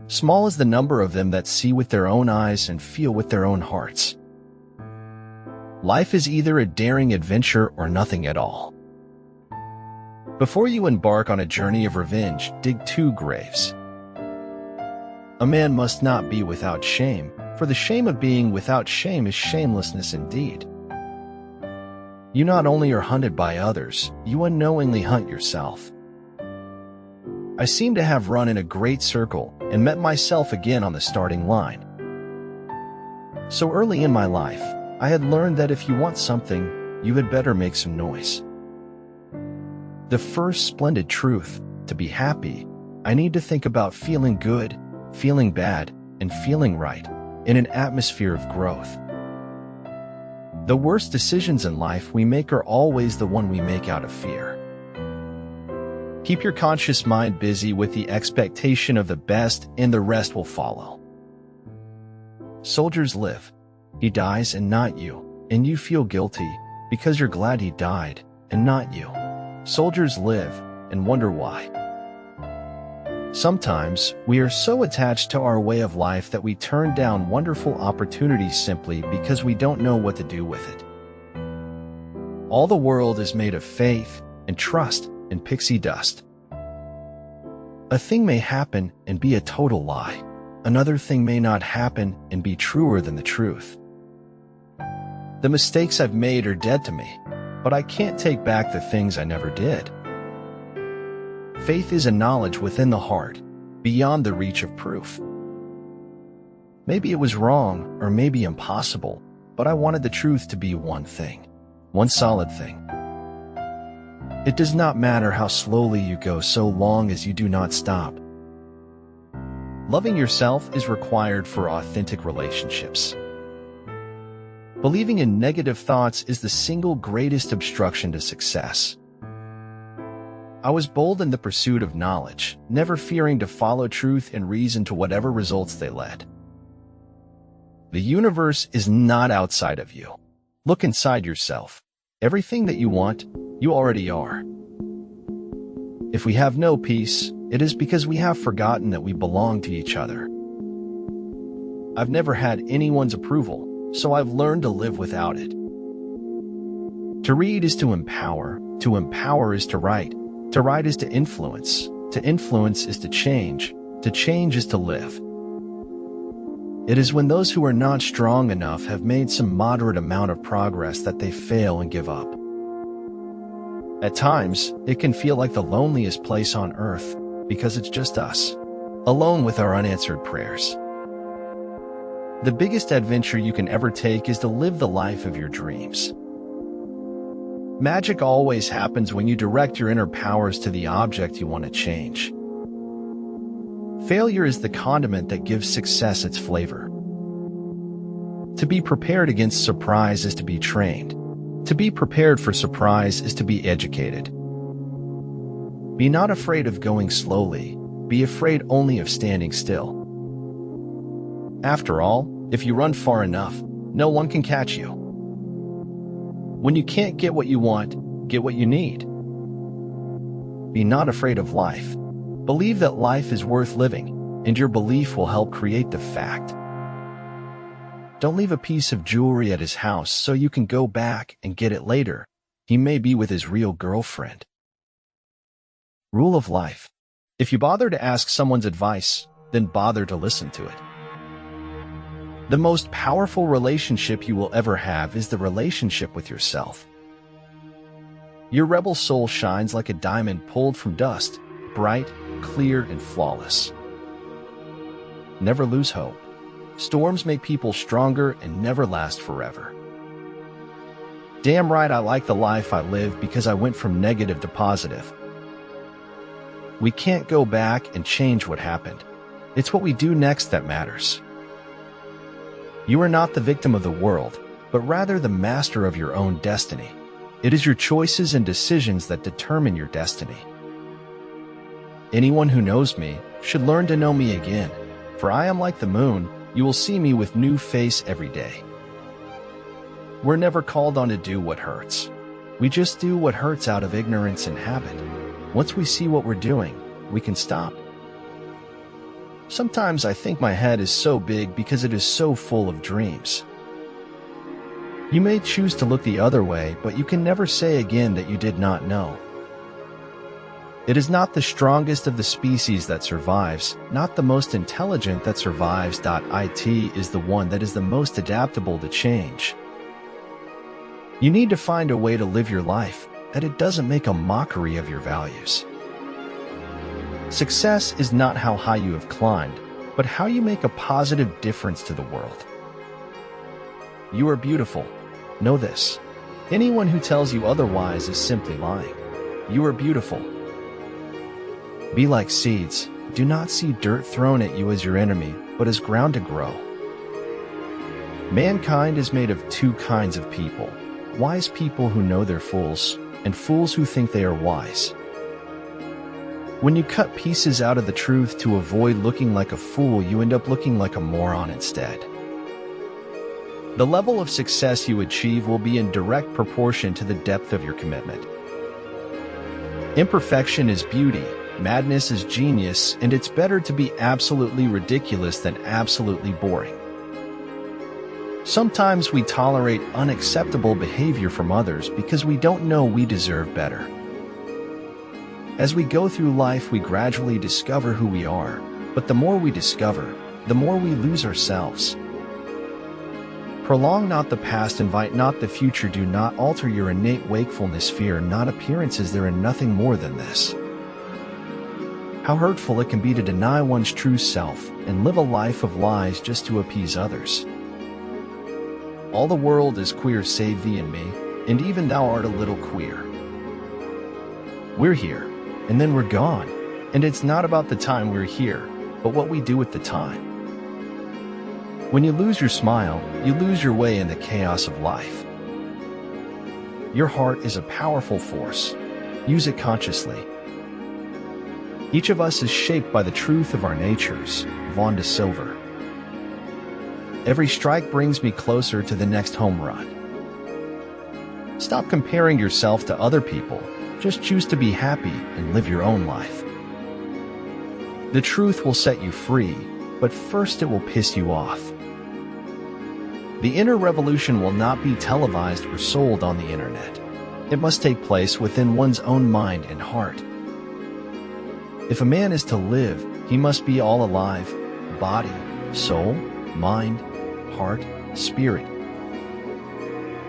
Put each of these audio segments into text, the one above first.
Small is the number of them that see with their own eyes and feel with their own hearts. Life is either a daring adventure or nothing at all. Before you embark on a journey of revenge, dig 2 graves. A man must not be without shame, for the shame of being without shame is shamelessness indeed. You not only are hunted by others, you unknowingly hunt yourself. I seem to have run in a great circle and met myself again on the starting line. So early in my life, I had learned that if you want something, you had better make some noise. The first splendid truth: to be happy, I need to think about feeling good, feeling bad, and feeling right, in an atmosphere of growth. The worst decisions in life we make are always the one we make out of fear. Keep your conscious mind busy with the expectation of the best, and the rest will follow. Soldiers live. He dies and not you, and you feel guilty because you're glad he died and not you. Soldiers live and wonder why. Sometimes we are so attached to our way of life that we turn down wonderful opportunities simply because we don't know what to do with it. All the world is made of faith and trust and pixie dust. A thing may happen and be a total lie. Another thing may not happen and be truer than the truth. The mistakes I've made are dead to me, but I can't take back the things I never did. Faith is a knowledge within the heart, beyond the reach of proof. Maybe it was wrong or maybe impossible, but I wanted the truth to be one thing, one solid thing. It does not matter how slowly you go so long as you do not stop. Loving yourself is required for authentic relationships. Believing in negative thoughts is the single greatest obstruction to success. I was bold in the pursuit of knowledge, never fearing to follow truth and reason to whatever results they led. The universe is not outside of you. Look inside yourself. Everything that you want, you already are. If we have no peace, it is because we have forgotten that we belong to each other. I've never had anyone's approval, so I've learned to live without it. To read is to empower is to write is to influence is to change is to live. It is when those who are not strong enough have made some moderate amount of progress that they fail and give up. At times, it can feel like the loneliest place on earth because it's just us, alone with our unanswered prayers. The biggest adventure you can ever take is to live the life of your dreams. Magic always happens when you direct your inner powers to the object you want to change. Failure is the condiment that gives success its flavor. To be prepared against surprise is to be trained. To be prepared for surprise is to be educated. Be not afraid of going slowly, be afraid only of standing still. After all, if you run far enough, no one can catch you. When you can't get what you want, get what you need. Be not afraid of life. Believe that life is worth living, and your belief will help create the fact. Don't leave a piece of jewelry at his house so you can go back and get it later. He may be with his real girlfriend. Rule of life. If you bother to ask someone's advice, then bother to listen to it. The most powerful relationship you will ever have is the relationship with yourself. Your rebel soul shines like a diamond pulled from dust, bright, clear, and flawless. Never lose hope. Storms make people stronger and never last forever. Damn right I like the life I live because I went from negative to positive. We can't go back and change what happened. It's what we do next that matters. You are not the victim of the world, but rather the master of your own destiny. It is your choices and decisions that determine your destiny. Anyone who knows me should learn to know me again, for I am like the moon. You will see me with new face every day. We're never called on to do what hurts. We just do what hurts out of ignorance and habit. Once we see what we're doing, we can stop. Sometimes I think my head is so big because it is so full of dreams. You may choose to look the other way, but you can never say again that you did not know. It is not the strongest of the species that survives, not the most intelligent that survives. It is the one that is the most adaptable to change. You need to find a way to live your life that it doesn't make a mockery of your values. Success is not how high you have climbed, but how you make a positive difference to the world. You are beautiful. Know this. Anyone who tells you otherwise is simply lying. You are beautiful. Be like seeds. Do not see dirt thrown at you as your enemy, but as ground to grow. Mankind is made of two kinds of people: wise people who know they're fools, and fools who think they are wise. When you cut pieces out of the truth to avoid looking like a fool, you end up looking like a moron instead. The level of success you achieve will be in direct proportion to the depth of your commitment. Imperfection is beauty, madness is genius, and it's better to be absolutely ridiculous than absolutely boring. Sometimes we tolerate unacceptable behavior from others because we don't know we deserve better. As we go through life, we gradually discover who we are, but the more we discover, the more we lose ourselves. Prolong not the past, invite not the future, do not alter your innate wakefulness, fear not appearances, there is nothing more than this. How hurtful it can be to deny one's true self and live a life of lies just to appease others. All the world is queer save thee and me, and even thou art a little queer. We're here, and then we're gone, and it's not about the time we're here, but what we do with the time. When you lose your smile, you lose your way in the chaos of life. Your heart is a powerful force. Use it consciously. Each of us is shaped by the truth of our natures. Vaughn de Silver. Every strike brings me closer to the next home run. Stop comparing yourself to other people. Just choose to be happy and live your own life. The truth will set you free, but first it will piss you off. The inner revolution will not be televised or sold on the internet. It must take place within one's own mind and heart. If a man is to live, he must be all alive: body, soul, mind, heart, spirit.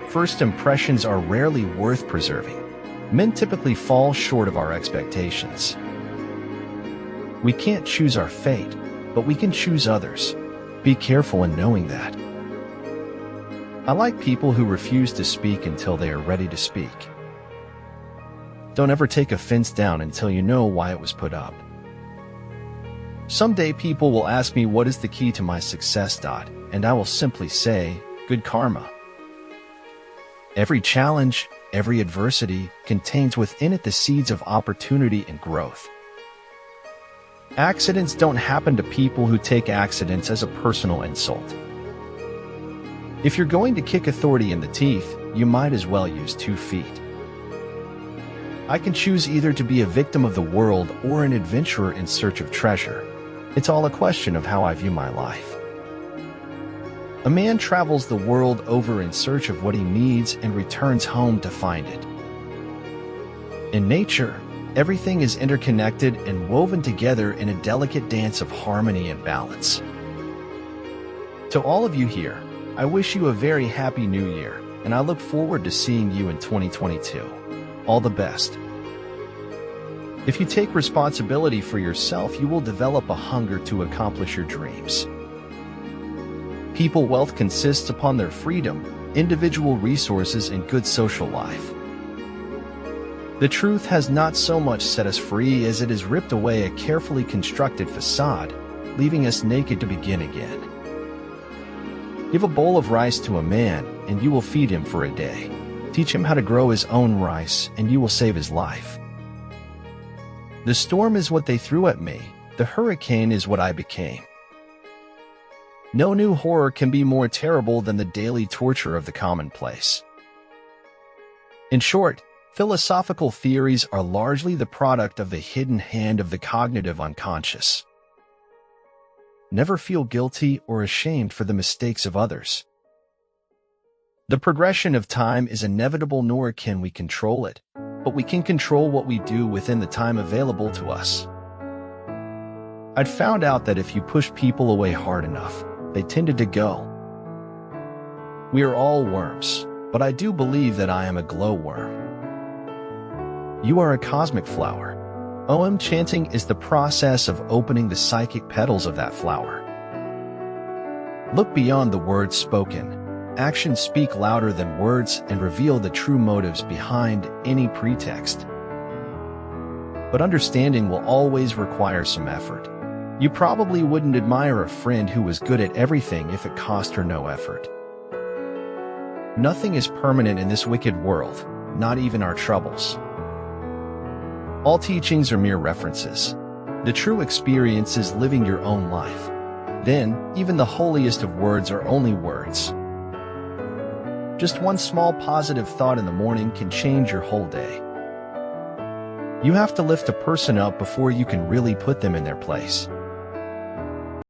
First impressions are rarely worth preserving. Men typically fall short of our expectations. We can't choose our fate, but we can choose others. Be careful in knowing that. I like people who refuse to speak until they are ready to speak. Don't ever take a fence down until you know why it was put up. Someday people will ask me what is the key to my success, and I will simply say, good karma. Every challenge, every adversity contains within it the seeds of opportunity and growth. Accidents don't happen to people who take accidents as a personal insult. If you're going to kick authority in the teeth, you might as well use 2 feet. I can choose either to be a victim of the world or an adventurer in search of treasure. It's all a question of how I view my life. A man travels the world over in search of what he needs and returns home to find it. In nature, everything is interconnected and woven together in a delicate dance of harmony and balance. To all of you here, I wish you a very happy new year, and I look forward to seeing you in 2022. All the best. If you take responsibility for yourself, you will develop a hunger to accomplish your dreams. People wealth consists upon their freedom, individual resources, and good social life. The truth has not so much set us free as it has ripped away a carefully constructed facade, leaving us naked to begin again. Give a bowl of rice to a man, and you will feed him for a day. Teach him how to grow his own rice, and you will save his life. The storm is what they threw at me. The hurricane is what I became. No new horror can be more terrible than the daily torture of the commonplace. In short, philosophical theories are largely the product of the hidden hand of the cognitive unconscious. Never feel guilty or ashamed for the mistakes of others. The progression of time is inevitable, nor can we control it, but we can control what we do within the time available to us. I'd found out that if you push people away hard enough, they tended to go. We are all worms, but I do believe that I am a glowworm. You are a cosmic flower. OM chanting is the process of opening the psychic petals of that flower. Look beyond the words spoken. Actions speak louder than words and reveal the true motives behind any pretext. But understanding will always require some effort. You probably wouldn't admire a friend who was good at everything if it cost her no effort. Nothing is permanent in this wicked world, not even our troubles. All teachings are mere references. The true experience is living your own life. Then, even the holiest of words are only words. Just one small positive thought in the morning can change your whole day. You have to lift a person up before you can really put them in their place.